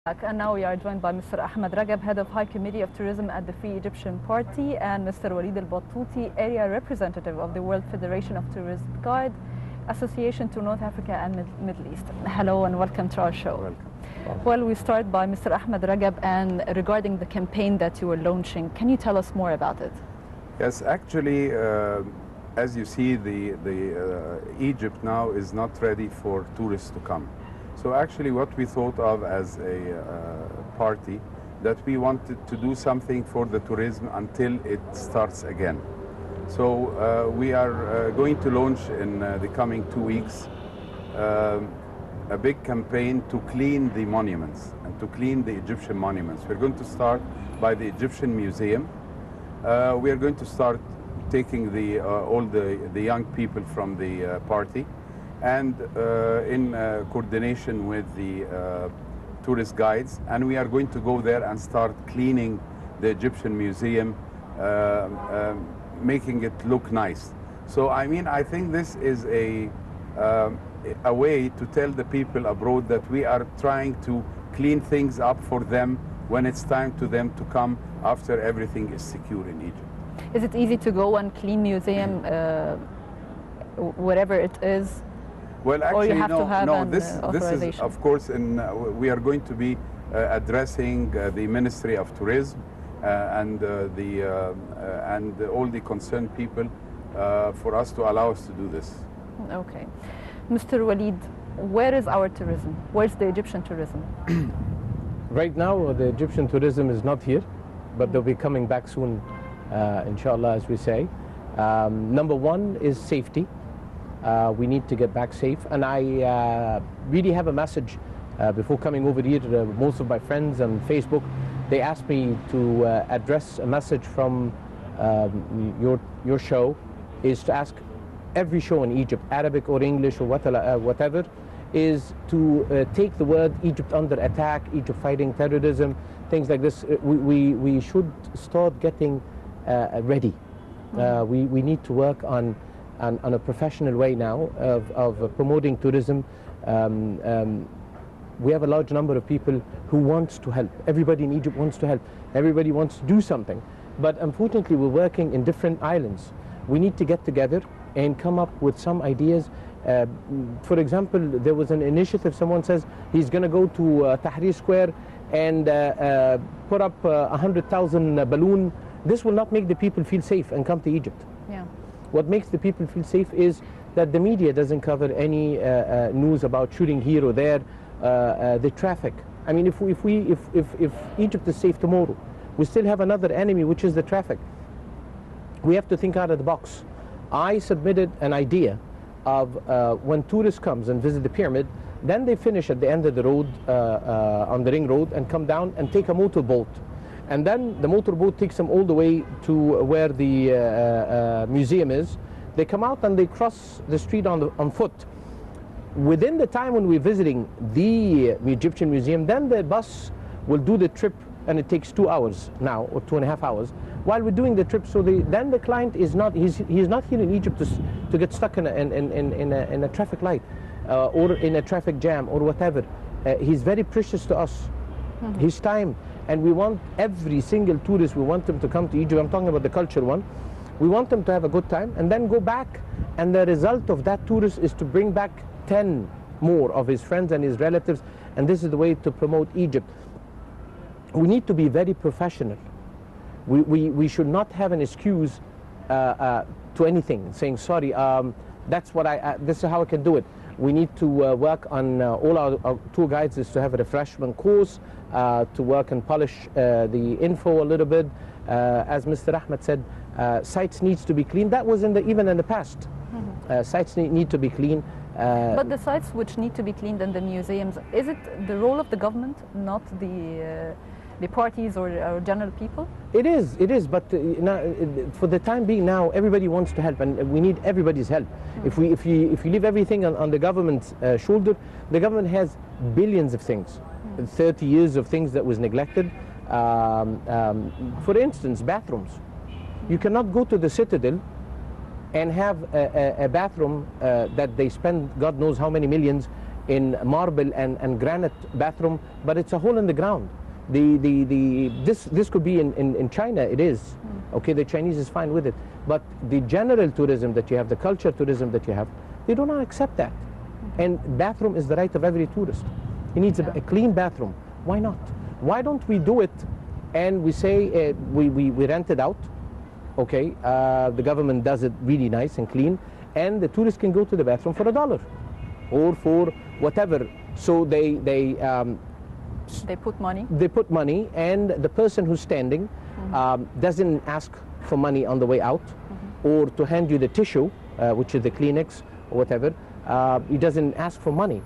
And now we are joined by Mr. Ahmed Ragab, Head of High Committee of Tourism at the Free Egyptian Party, and Mr. Waleed Batouty, Area Representative of the World Federation of Tourist Guide Association to North Africa and Middle East. Hello and welcome to our show. Welcome. Well, we start by Mr. Ahmed Ragab, and regarding the campaign that you were launching, can you tell us more about it? Yes, actually, as you see, Egypt now is not ready for tourists to come. So actually what we thought of as a party, that we wanted to do something for the tourism until it starts again. So we are going to launch in the coming 2 weeks a big campaign to clean the monuments and to clean the Egyptian monuments. We're going to start by the Egyptian Museum. We are going to start taking all the young people from the party, and in coordination with the tourist guides, and we are going to go there and start cleaning the Egyptian Museum, making it look nice. So I think this is a way to tell the people abroad that we are trying to clean things up for them when it's time to them to come after everything is secure in Egypt. Is it easy to go and clean museum wherever it is? Well, actually, or you have no, to have no. an This is, of course, we are going to be addressing the Ministry of Tourism and all the concerned people for us to allow us to do this. Okay. Mr. Waleed, where is our tourism? Where's the Egyptian tourism? Right now, the Egyptian tourism is not here, but they'll be coming back soon, inshallah, as we say. Number one is safety. We need to get back safe, and I really have a message before coming over here. Most of my friends on Facebook, they asked me to address a message from your show, is to ask every show in Egypt, Arabic or English or whatever, is to take the word Egypt under attack, Egypt fighting terrorism, things like this. We should start getting ready. We need to work on a professional way now of promoting tourism. We have a large number of people who wants to help. Everybody in Egypt wants to help. Everybody wants to do something. But unfortunately, we're working in different islands. We need to get together and come up with some ideas. For example, there was an initiative, someone says he's going to go to Tahrir Square and put up 100,000 balloon. This will not make the people feel safe and come to Egypt. Yeah. What makes the people feel safe is that the media doesn't cover any news about shooting here or there, the traffic. I mean, if Egypt is safe tomorrow, we still have another enemy, which is the traffic. We have to think out of the box. I submitted an idea of when tourists comes and visit the pyramid, then they finish at the end of the road, on the ring road, and come down and take a motorboat. And then the motorboat takes them all the way to where the museum is. They come out and they cross the street on foot. Within the time when we're visiting the Egyptian Museum, then the bus will do the trip, and it takes 2 hours now, or 2.5 hours, while we're doing the trip. So then the client is not, he's not here in Egypt to get stuck in a traffic light or in a traffic jam or whatever. He's very precious to us, his time. And we want every single tourist, we want them to come to Egypt. I'm talking about the culture one. We want them to have a good time and then go back. And the result of that tourist is to bring back 10 more of his friends and his relatives. And this is the way to promote Egypt. We need to be very professional. We should not have an excuse to anything, saying, sorry, that's what this is how I can do it. We need to work on all our tour guides is to have a refreshment course, to work and polish the info a little bit. As Mr. Ahmed said, sites needs to be clean. That was even in the past. Sites need to be clean. But the sites which need to be cleaned in the museums, is it the role of the government, not the parties or general people? It is, but for the time being now, everybody wants to help, and we need everybody's help. If you leave everything on the government's shoulder, the government has billions of things, 30 years of things that was neglected. For instance, bathrooms. You cannot go to the Citadel and have a bathroom that they spend God knows how many millions in marble and granite bathroom, but it's a hole in the ground. This could be in China, it is. Okay, the Chinese is fine with it. But the general tourism that you have, the culture tourism that you have, they do not accept that. And bathroom is the right of every tourist. He needs a clean bathroom. Why not? Why don't we do it and we say we rent it out, okay? The government does it really nice and clean, and the tourists can go to the bathroom for $1 or for whatever. So they put money? They put money, and the person who's standing doesn't ask for money on the way out, or to hand you the tissue, which is the Kleenex or whatever. He doesn't ask for money.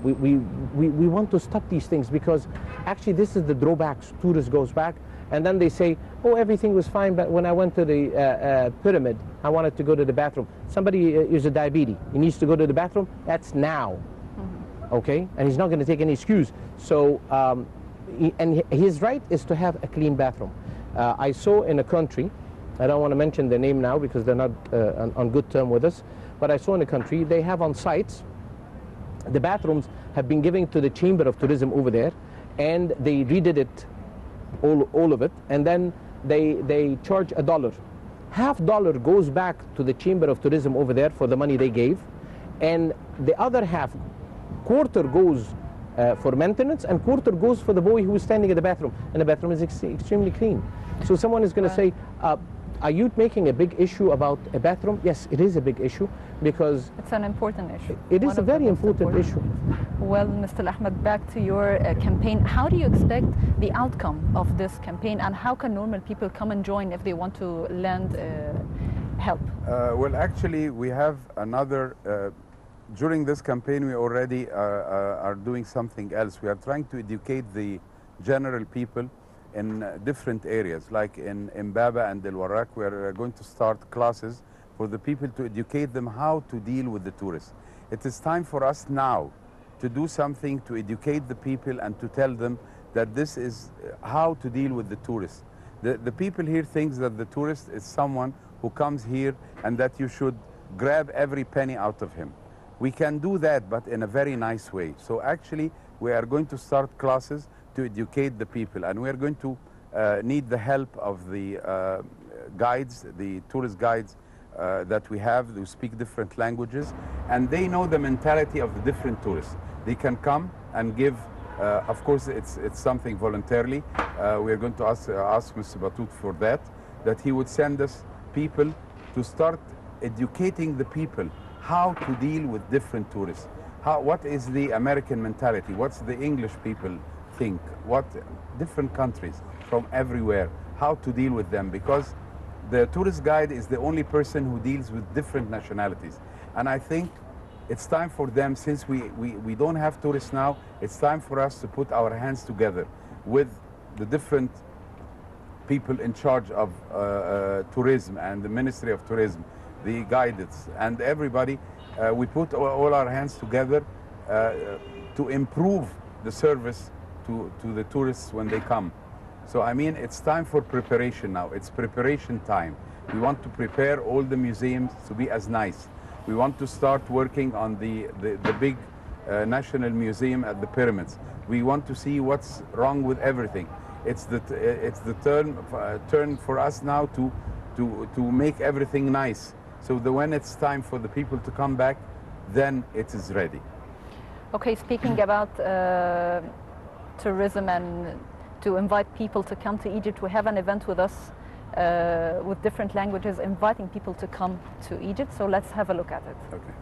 We want to stop these things, because actually this is the drawbacks. Tourists goes back and then they say, oh, everything was fine, but when I went to the pyramid, I wanted to go to the bathroom. Somebody is a diabetes, he needs to go to the bathroom, that's now. Okay, and he's not going to take any excuse. So and his right is to have a clean bathroom. I saw in a country, I don't want to mention the name now because they're not on good term with us, but I saw in a country, they have on sites, the bathrooms have been given to the Chamber of Tourism over there, and they redid it, all of it, and then they charge $1. $0.50 goes back to the Chamber of Tourism over there for the money they gave, and the other half, quarter goes for maintenance, and quarter goes for the boy who is standing at the bathroom, and the bathroom is extremely clean. So someone is going to say, are you making a big issue about a bathroom? Yes, it is a big issue, because it's an important issue. It is a very important issue. Well, Mr. Ahmed, back to your campaign. How do you expect the outcome of this campaign, and how can normal people come and join if they want to lend help? Well, actually, we have another, during this campaign, we already are doing something else. We are trying to educate the general people in different areas, like in Mbaba and El Warraq. We are going to start classes for the people to educate them how to deal with the tourists. It is time for us now to do something to educate the people and to tell them that this is how to deal with the tourists. The people here think that the tourist is someone who comes here and that you should grab every penny out of him. We can do that, but in a very nice way. So actually, we are going to start classes to educate the people, and we are going to need the help of the guides, the tourist guides that we have, who speak different languages, and they know the mentality of the different tourists. They can come and give, of course, it's something voluntarily. We are going to ask Mr. Batouty for that he would send us people to start educating the people how to deal with different tourists. What is the American mentality? What's the English people think? What different countries from everywhere, how to deal with them, because the tourist guide is the only person who deals with different nationalities. And I think it's time for them, since we don't have tourists now, it's time for us to put our hands together with the different people in charge of tourism and the Ministry of Tourism, the guidance, and everybody. We put all our hands together to improve the service to the tourists when they come. So I mean, it's time for preparation now. It's preparation time. We want to prepare all the museums to be as nice. We want to start working on the big National Museum at the pyramids. We want to see what's wrong with everything. It's the turn for us now to make everything nice. So when it's time for the people to come back, then it is ready. Okay, speaking about tourism and to invite people to come to Egypt, we have an event with us with different languages inviting people to come to Egypt. So let's have a look at it. Okay.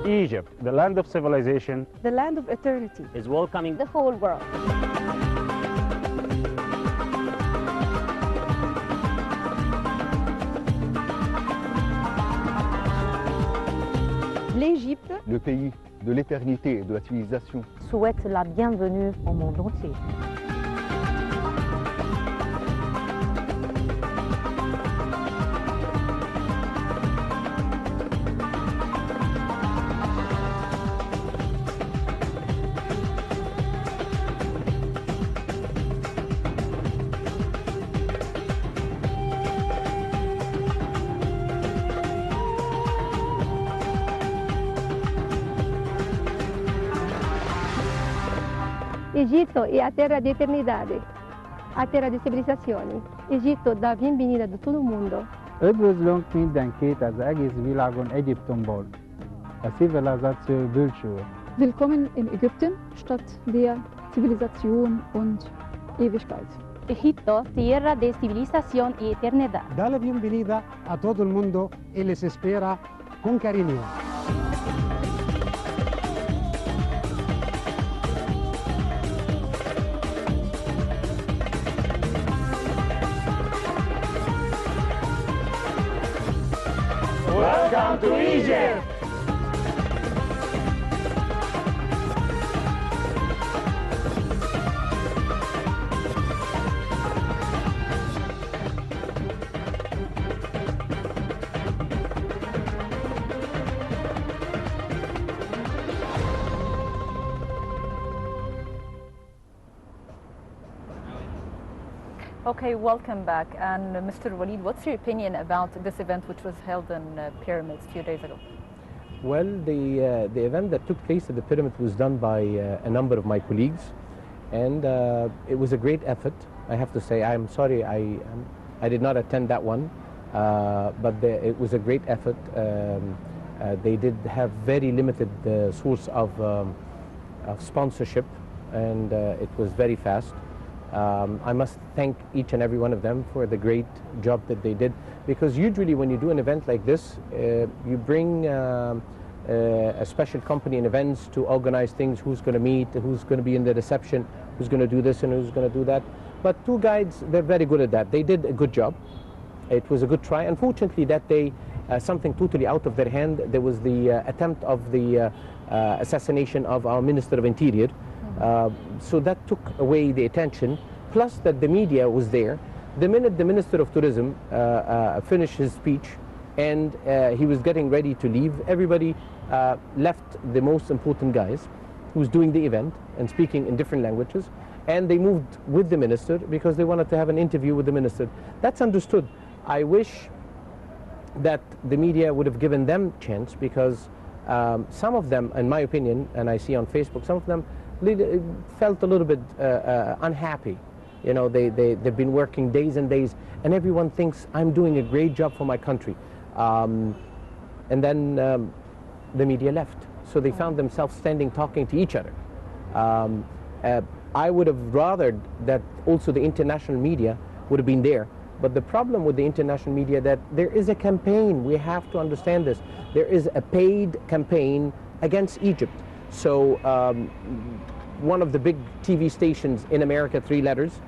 Egypt, the land of civilization, the land of eternity, is welcoming the whole world. l'Égypte, le pays de l'éternité et de la civilisation, souhaite la bienvenue au monde entier. Egitto é a terra de eternidade, a terra de civilizações. Egitto dá bem-vinda de todo mundo. Üdvözlünk mindenkit az egész világon Egyiptomból, a civilizáció bölcsője. Willkommen in Ägypten, Stadt der Zivilisation und Ewigkeit. Egipto, tierra de civilización y eternidad. Da la bienvenida a todo el mundo y les espera con cariño. Welcome to Egypt! Okay, welcome back. And Mr. Waleed, what's your opinion about this event which was held in Pyramids a few days ago? Well, the event that took place at the pyramid was done by a number of my colleagues, and it was a great effort. I have to say, I'm sorry I did not attend that one, but it was a great effort. They did have very limited source of sponsorship, and it was very fast. I must thank each and every one of them for the great job that they did, because usually when you do an event like this, you bring a special company in events to organize things, who's going to meet, who's going to be in the reception, who's going to do this and who's going to do that. But two guides, they're very good at that. They did a good job. It was a good try. Unfortunately, that day, something totally out of their hand. There was the attempt of the assassination of our Minister of Interior. So that took away the attention, plus that the media was there. The minute the Minister of Tourism finished his speech and he was getting ready to leave, everybody left the most important guys who was doing the event and speaking in different languages, and they moved with the minister because they wanted to have an interview with the minister. That's understood. I wish that the media would have given them chance, because some of them, in my opinion, and I see on Facebook, some of them felt a little bit unhappy. You know, they've been working days and days, and everyone thinks I'm doing a great job for my country. And then the media left. So they found themselves standing talking to each other. I would have rathered that also the international media would have been there. But the problem with the international media, that there is a campaign. We have to understand this. There is a paid campaign against Egypt. So one of the big TV stations in America, 3 letters,